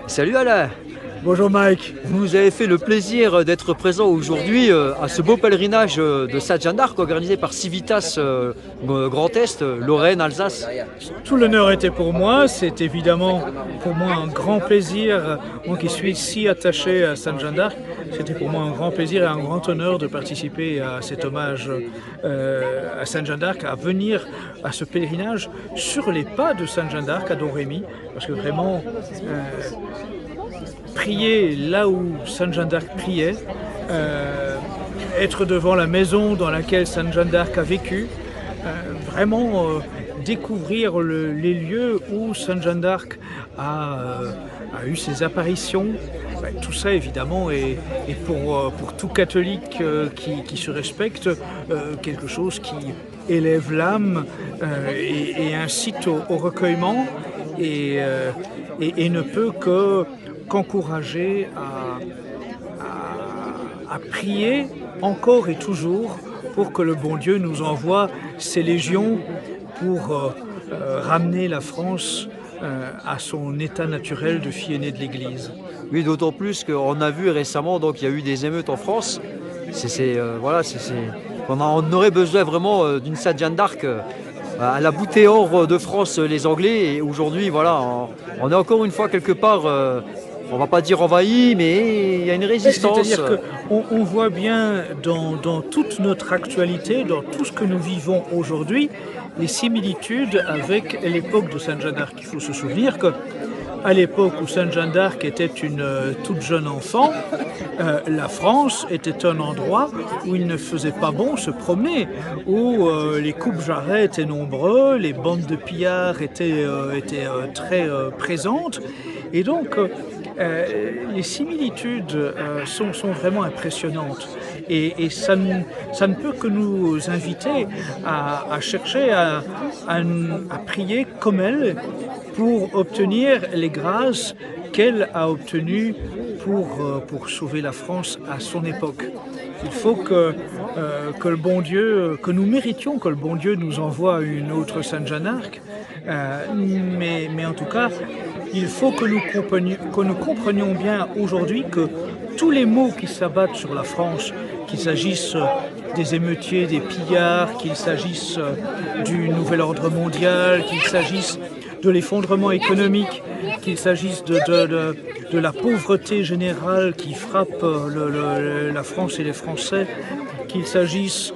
Salut Alain, Bonjour Mike. vous nous avez fait le plaisir d'être présent aujourd'hui à ce beau pèlerinage de Sainte-Jeanne d'Arc organisé par Civitas Grand Est, Lorraine, Alsace. Tout l'honneur était pour moi. C'est évidemment pour moi un grand plaisir. Moi qui suis si attaché à Sainte-Jeanne d'Arc, c'était pour moi un grand plaisir et un grand honneur de participer à cet hommage à Sainte-Jeanne d'Arc, à venir à ce pèlerinage sur les pas de Sainte-Jeanne d'Arc à Domrémy. Parce que vraiment, prier là où Sainte-Jeanne d'Arc priait, être devant la maison dans laquelle Sainte-Jeanne d'Arc a vécu, vraiment découvrir les lieux où Sainte-Jeanne d'Arc a eu ses apparitions. Tout ça évidemment est pour tout catholique qui se respecte quelque chose qui élève l'âme et incite au recueillement et ne peut qu'encourager à prier encore et toujours pour que le bon Dieu nous envoie ses légions pour ramener la France à son état naturel de fille aînée de l'Église. Oui, d'autant plus qu'on a vu récemment, donc il y a eu des émeutes en France. On aurait besoin vraiment d'une Sainte-Jeanne d'Arc à la boutéore de France, les Anglais. Et aujourd'hui, voilà, on est encore une fois quelque part, on va pas dire envahi, mais il y a une résistance. C'est-à-dire qu'on voit bien dans toute notre actualité, dans tout ce que nous vivons aujourd'hui, les similitudes avec l'époque de Sainte-Jeanne d'Arc. Il faut se souvenir qu'à l'époque où Sainte-Jeanne d'Arc était une toute jeune enfant, la France était un endroit où il ne faisait pas bon se promener, où les coupes-jarrets étaient nombreux, les bandes de pillards étaient très présentes. Et donc, les similitudes sont vraiment impressionnantes et ça ne peut que nous inviter à chercher à prier comme elle pour obtenir les grâces qu'elle a obtenues pour sauver la France à son époque. Il faut que le bon Dieu, que nous méritions que le bon Dieu nous envoie une autre Sainte-Jeanne d'Arc, mais en tout cas, il faut que nous comprenions bien aujourd'hui que tous les maux qui s'abattent sur la France, qu'il s'agisse des émeutiers, des pillards, qu'il s'agisse du nouvel ordre mondial, qu'il s'agisse de l'effondrement économique, qu'il s'agisse de la pauvreté générale qui frappe la France et les Français, qu'il s'agisse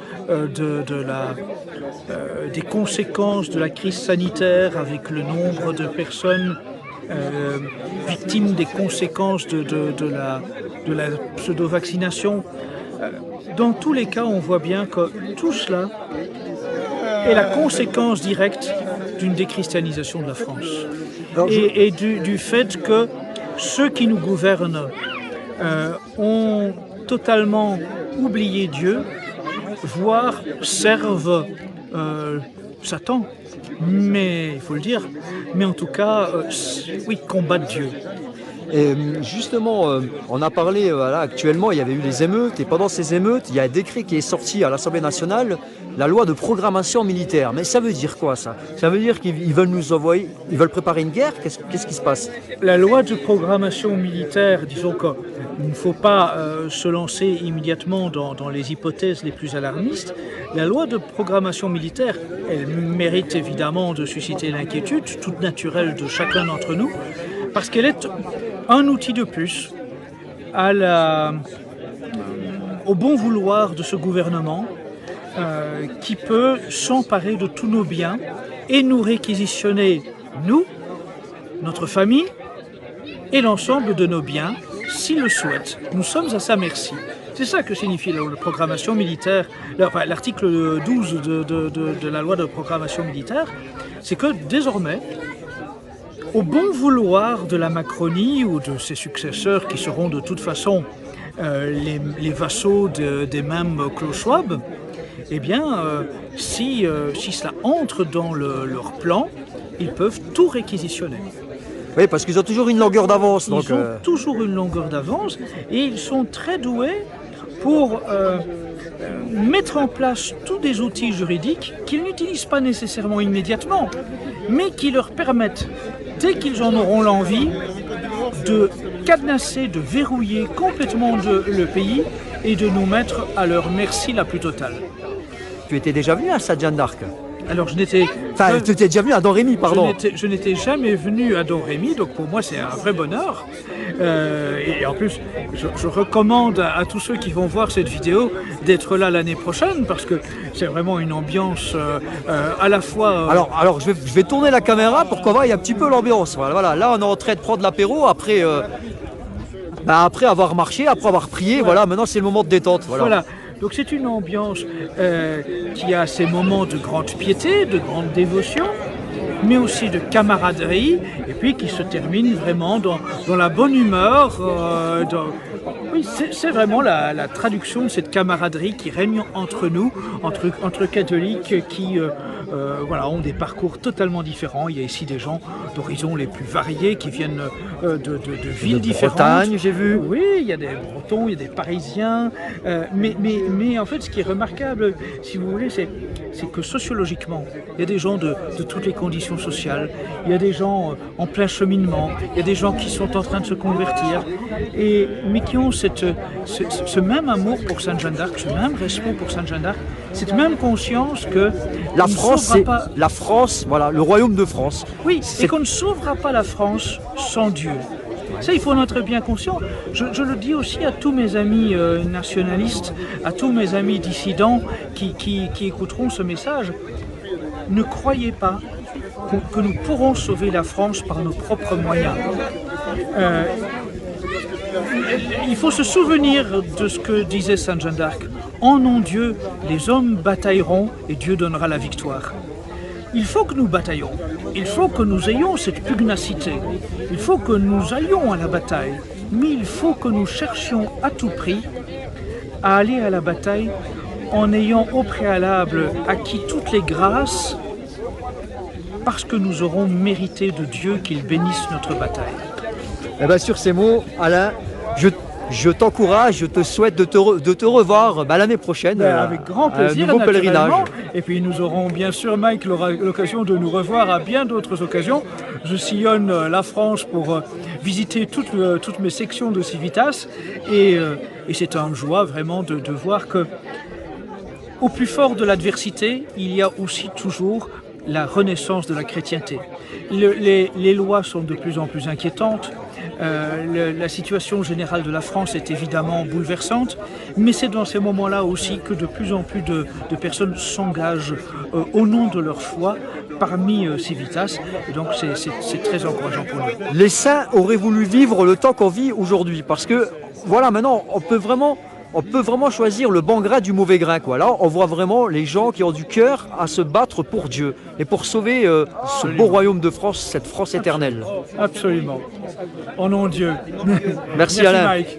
des conséquences de la crise sanitaire avec le nombre de personnes victimes des conséquences de la pseudo-vaccination. Dans tous les cas, on voit bien que tout cela est la conséquence directe d'une déchristianisation de la France. Et du fait que ceux qui nous gouvernent ont totalement oublié Dieu, voire servent Satan, mais il faut le dire, mais en tout cas, oui, combattent Dieu. Et justement, on a parlé, voilà, actuellement, il y avait eu les émeutes, et pendant ces émeutes, il y a un décret qui est sorti à l'Assemblée nationale, la loi de programmation militaire. Mais ça veut dire quoi, ça? Ça veut dire qu'ils veulent nous envoyer, ils veulent préparer une guerre? Qu'est-ce qui se passe? La loi de programmation militaire, disons qu'il ne faut pas se lancer immédiatement dans les hypothèses les plus alarmistes. La loi de programmation militaire, elle mérite évidemment de susciter l'inquiétude toute naturelle de chacun d'entre nous, parce qu'elle est un outil de plus au bon vouloir de ce gouvernement qui peut s'emparer de tous nos biens et nous réquisitionner, nous, notre famille et l'ensemble de nos biens, s'il le souhaite. Nous sommes à sa merci. C'est ça que signifie la programmation militaire, l'article 12 de la loi de programmation militaire, c'est que désormais, au bon vouloir de la Macronie ou de ses successeurs qui seront de toute façon les vassaux des mêmes Klaus Schwab, eh bien, si cela entre dans leur plan, ils peuvent tout réquisitionner. Oui, parce qu'ils ont toujours une longueur d'avance. Ils ont toujours une longueur d'avance et ils sont très doués pour mettre en place tous des outils juridiques qu'ils n'utilisent pas nécessairement immédiatement, mais qui leur permettent dès qu'ils en auront l'envie, de cadenasser, de verrouiller complètement le pays et de nous mettre à leur merci la plus totale. Tu étais déjà venu à Saint-Jean d'Arc? Alors je n'étais... Enfin, tu étais déjà venu à Domrémy, pardon. Je n'étais jamais venu à Domrémy, donc pour moi c'est un vrai bonheur. Et en plus, je recommande à tous ceux qui vont voir cette vidéo d'être là l'année prochaine parce que c'est vraiment une ambiance à la fois... Alors je vais tourner la caméra pour qu'on voie un petit peu l'ambiance. Voilà, là on est en train de prendre l'apéro après, après avoir marché, après avoir prié. Voilà, maintenant c'est le moment de détente. Voilà. Donc c'est une ambiance qui a ses moments de grande piété, de grande dévotion, mais aussi de camaraderie, et puis qui se termine vraiment dans la bonne humeur. Oui, c'est vraiment la traduction de cette camaraderie qui règne entre nous, entre catholiques qui ont des parcours totalement différents. Il y a ici des gens d'horizons les plus variés qui viennent de villes différentes. Bretagne, j'ai vu. Oui, il y a des Bretons, il y a des Parisiens. Mais en fait, ce qui est remarquable, si vous voulez, c'est que sociologiquement, il y a des gens de toutes les conditions sociales. Il y a des gens en plein cheminement. Il y a des gens qui sont en train de se convertir. Mais qui ont ce même amour pour Sainte Jeanne d'Arc, ce même respect pour Sainte Jeanne d'Arc, cette même conscience que la France, c'est la France, voilà, le royaume de France. Oui, et qu'on ne sauvera pas la France sans Dieu. Ça, il faut en être bien conscient. Je le dis aussi à tous mes amis nationalistes, à tous mes amis dissidents qui écouteront ce message. Ne croyez pas que nous pourrons sauver la France par nos propres moyens. Il faut se souvenir de ce que disait Sainte Jeanne d'Arc. En nom Dieu, les hommes batailleront et Dieu donnera la victoire. Il faut que nous bataillons. Il faut que nous ayons cette pugnacité. Il faut que nous allions à la bataille. Mais il faut que nous cherchions à tout prix à aller à la bataille en ayant au préalable acquis toutes les grâces parce que nous aurons mérité de Dieu qu'il bénisse notre bataille. Et bien sur ces mots, Alain, je t'encourage, je te souhaite de te revoir l'année prochaine. Avec grand plaisir, un nouveau pèlerinage. Et puis nous aurons bien sûr, Mike, l'occasion de nous revoir à bien d'autres occasions. Je sillonne la France pour visiter toutes mes sections de Civitas. Et c'est une joie vraiment de voir que au plus fort de l'adversité, il y a aussi toujours la renaissance de la chrétienté. Les lois sont de plus en plus inquiétantes. La situation générale de la France est évidemment bouleversante, mais c'est dans ces moments-là aussi que de plus en plus de personnes s'engagent au nom de leur foi parmi Civitas. Et donc c'est très encourageant pour nous. Les saints auraient voulu vivre le temps qu'on vit aujourd'hui, parce que voilà, maintenant on peut vraiment choisir le bon grain du mauvais grain. Là, on voit vraiment les gens qui ont du cœur à se battre pour Dieu et pour sauver ce beau royaume de France, cette France éternelle. Absolument. En nom de Dieu. Merci Alain. Mike.